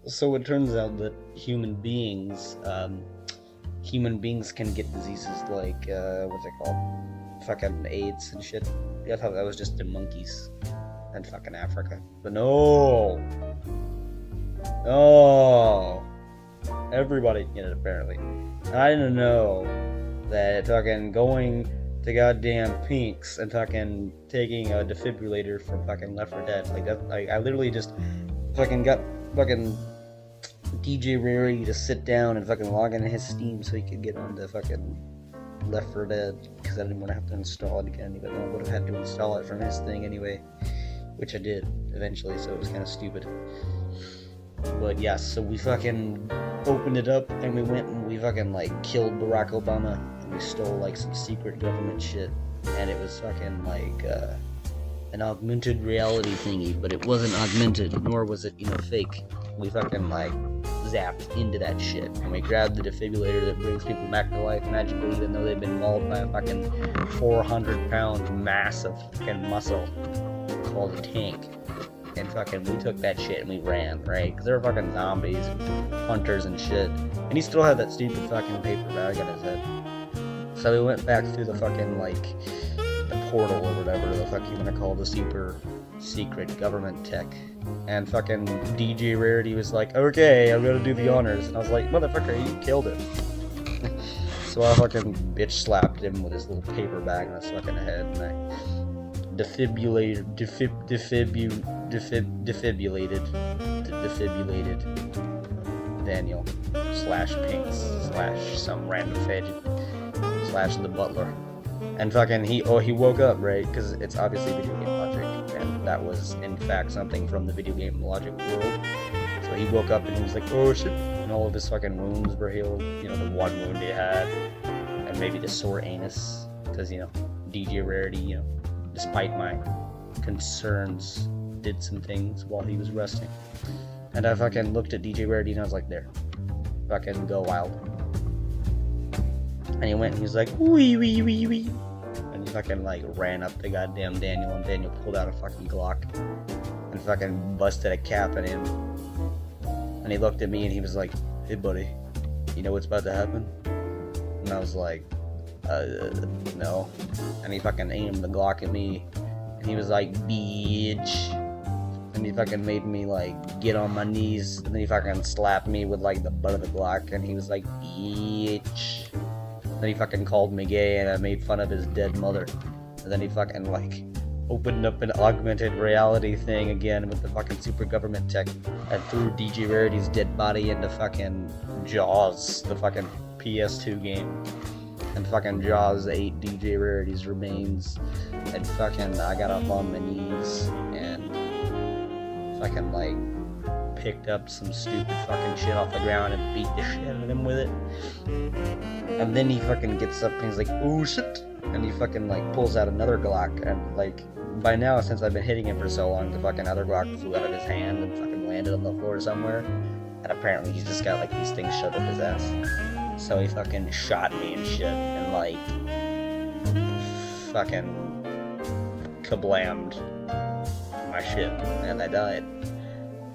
So it turns out that human beings can get diseases like, what's it called? Fucking AIDS and shit. I thought that was just the monkeys and fucking Africa. But no! No! Everybody can get it, apparently. And I didn't know that fucking going to goddamn Pinks and fucking taking a defibrillator from fucking Left 4 Dead. Like, that, like, I literally just fucking got fucking DJ Rary to sit down and fucking log into his Steam so he could get onto fucking Left 4 Dead, because I didn't want to have to install it again, even though I would have had to install it from his thing anyway, which I did eventually, so it was kind of stupid. But yeah, so we fucking opened it up and we went and we fucking like killed Barack Obama and we stole like some secret government shit, and it was fucking like an augmented reality thingy, but it wasn't augmented, nor was it, fake. We fucking like zapped into that shit, and we grabbed the defibrillator that brings people back to life magically, even though they've been mauled by a fucking 400-pound mass of fucking muscle called a tank. And fucking, we took that shit and we ran, right? Because there were fucking zombies, hunters and shit. And he still had that stupid fucking paper bag on his head. So we went back through the fucking, like, the portal or whatever the fuck you want to call the super secret government tech. And fucking DJ Rarity was like, okay, I'm gonna do the honors. And I was like, motherfucker, you killed him. So I fucking bitch slapped him with his little paper bag on his fucking head, and I defibrillated Daniel / some random fed / the butler. And fucking he woke up, right? Because it's obviously video game logic, and that was in fact something from the video game logic world. So he woke up and he was like, oh shit, and all of his fucking wounds were healed. The one wound he had, and maybe the sore anus, because DJ Rarity, despite my concerns, did some things while he was resting. And I fucking looked at DJ Rarity and I was like, there, fucking go wild. And he went and he was like, wee wee wee wee. And he fucking like ran up to goddamn Daniel, and Daniel pulled out a fucking Glock and fucking busted a cap at him. And he looked at me and he was like, hey buddy, you know what's about to happen? And I was like, no. And he fucking aimed the Glock at me, and he was like, bitch. And he fucking made me like get on my knees, and then he fucking slapped me with like the butt of the Glock, and he was like, bitch. Then he fucking called me gay, and I made fun of his dead mother. And then he fucking like opened up an augmented reality thing again with the fucking super government tech, and threw DJ Rarity's dead body into fucking Jaws, the fucking PS2 game. And fucking Jaws ate DJ Rarity's remains, and fucking I got up on my knees and fucking like picked up some stupid fucking shit off the ground and beat the shit out of him with it. And then he fucking gets up and he's like, oh shit, and he fucking like pulls out another Glock, and like by now, since I've been hitting him for so long, the fucking other Glock flew out of his hand and fucking landed on the floor somewhere. And apparently he's just got like these things shoved up his ass. So he fucking shot me and shit, and like fucking kablammed my shit, and I died.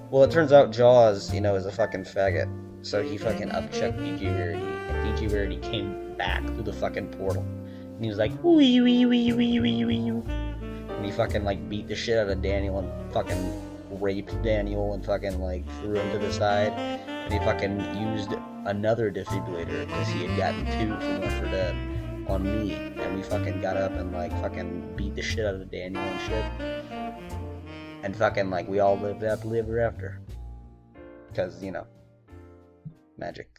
Well, it turns out Jaws, is a fucking faggot. So he fucking upchucked DJ Rarity, and DJ Rarity came back through the fucking portal. And he was like, wee wee wee wee wee wee. And he fucking like beat the shit out of Daniel and fucking raped Daniel and fucking like threw him to the side. And he fucking used another defibrillator, because he had gotten 2 from Left 4 Dead, on me. And we fucking got up and like fucking beat the shit out of Daniel and shit. And fucking like we all lived happily ever after. Because, magic.